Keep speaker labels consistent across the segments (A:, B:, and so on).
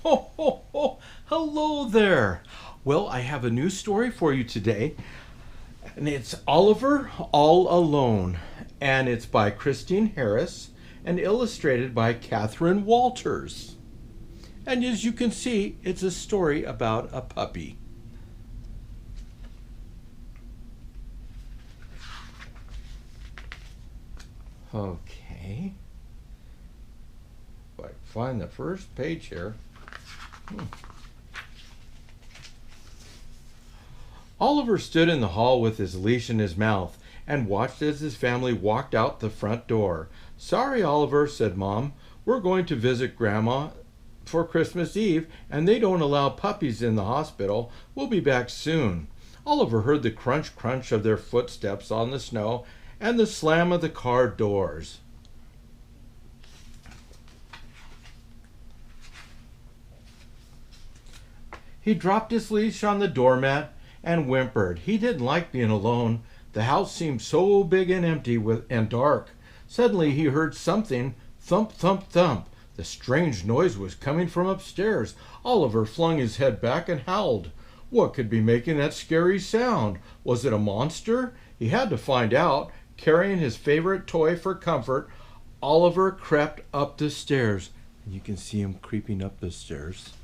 A: Ho, ho, ho. Hello there. Well, I have a new story for you today, and it's Oliver All Alone, and it's by Christine Harris and illustrated by Catherine Walters. And as you can see, it's a story about a puppy. Okay. If I find the first page here. Oliver stood in the hall with his leash in his mouth and watched as his family walked out the front door. "Sorry, Oliver," said Mom. "We're going to visit Grandma for Christmas Eve, and they don't allow puppies in the hospital. We'll be back soon." Oliver heard the crunch crunch of their footsteps on the snow and the slam of the car doors. He dropped his leash on the doormat and whimpered. He didn't like being alone. The house seemed so big and empty and dark. Suddenly he heard something thump, thump, thump. The strange noise was coming from upstairs. Oliver flung his head back and howled. What could be making that scary sound? Was it a monster? He had to find out. Carrying his favorite toy for comfort, Oliver crept up the stairs. And you can see him creeping up the stairs.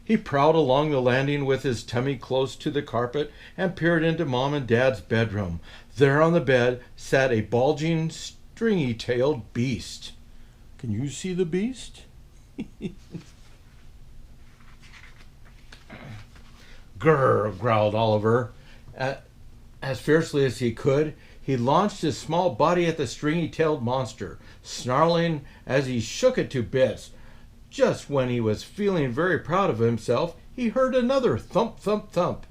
A: He prowled along the landing with his tummy close to the carpet and peered into Mom and Dad's bedroom. There on the bed sat a bulging, stringy-tailed beast. Can you see the beast? Grr, growled Oliver. As fiercely as he could, he launched his small body at the stringy-tailed monster, snarling as he shook it to bits. Just when he was feeling very proud of himself, he heard another thump, thump, thump.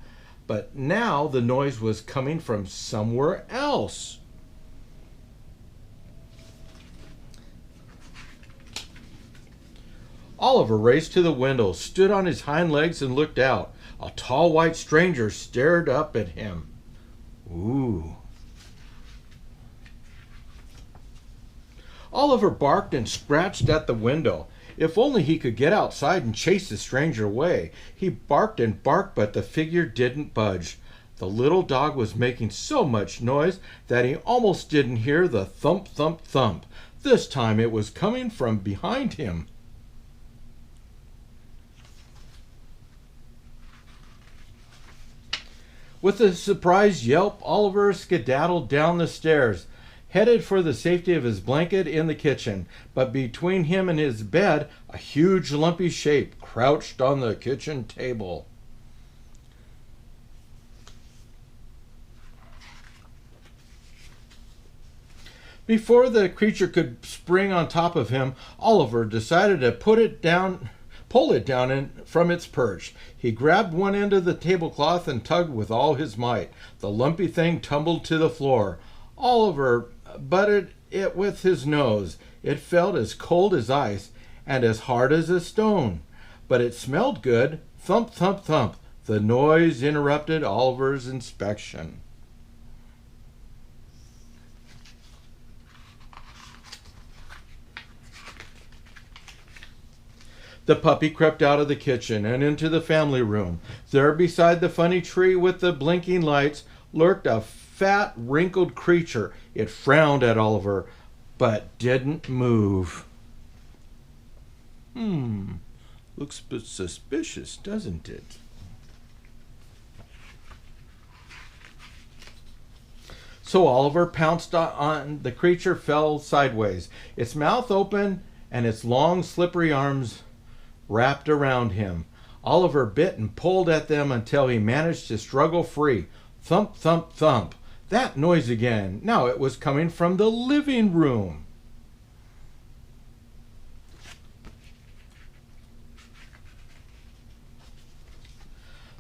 A: But now the noise was coming from somewhere else. Oliver raced to the window, stood on his hind legs, and looked out. A tall white stranger stared up at him. Ooh. Oliver barked and scratched at the window. If only he could get outside and chase the stranger away. He barked and barked, but the figure didn't budge. The little dog was making so much noise that he almost didn't hear the thump, thump, thump. This time it was coming from behind him. With a surprised yelp, Oliver skedaddled down the stairs, headed for the safety of his blanket in the kitchen. But between him and his bed, a huge lumpy shape crouched on the kitchen table. Before the creature could spring on top of him, Oliver decided to pull it down from its perch. He grabbed one end of the tablecloth and tugged with all his might. The lumpy thing tumbled to the floor. Oliver butted it with his nose. It felt as cold as ice and as hard as a stone. But it smelled good. Thump, thump, thump. The noise interrupted Oliver's inspection. The puppy crept out of the kitchen and into the family room. There beside the funny tree with the blinking lights lurked a fat, wrinkled creature. It frowned at Oliver, but didn't move. Looks a bit suspicious, doesn't it? So Oliver pounced on the creature, fell sideways. Its mouth opened and its long, slippery arms wrapped around him. Oliver bit and pulled at them until he managed to struggle free. Thump, thump, thump. That noise again. Now it was coming from the living room.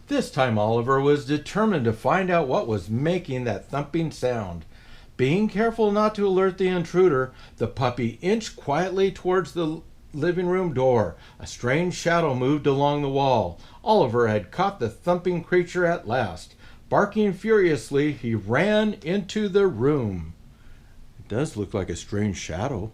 A: This time Oliver was determined to find out what was making that thumping sound. Being careful not to alert the intruder, the puppy inched quietly towards the living room door. A strange shadow moved along the wall. Oliver had caught the thumping creature at last. Barking furiously, he ran into the room. It does look like a strange shadow.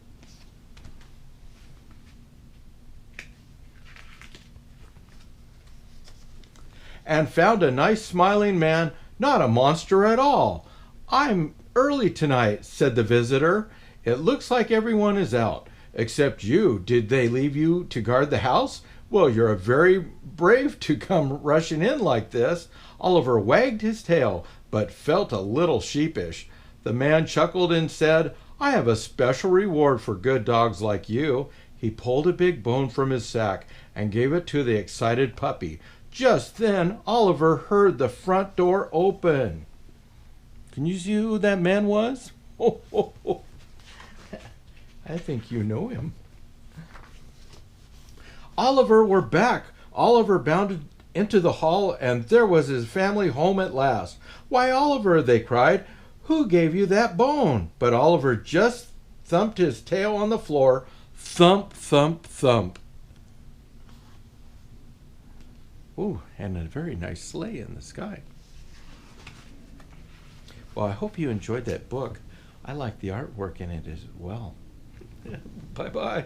A: and found a nice smiling man, not a monster at all. I'm early tonight, said the visitor. It looks like everyone is out, except you. Did they leave you to guard the house? Well, you're very brave to come rushing in like this. Oliver wagged his tail, but felt a little sheepish. The man chuckled and said, I have a special reward for good dogs like you. He pulled a big bone from his sack and gave it to the excited puppy. Just then, Oliver heard the front door open. Can you see who that man was? I think you know him. Oliver, we're back. Oliver bounded into the hall, and there was his family home at last. Why, Oliver, they cried, who gave you that bone? But Oliver just thumped his tail on the floor. Thump, thump, thump. Ooh, and a very nice sleigh in the sky. Well, I hope you enjoyed that book. I like the artwork in it as well. Bye-bye.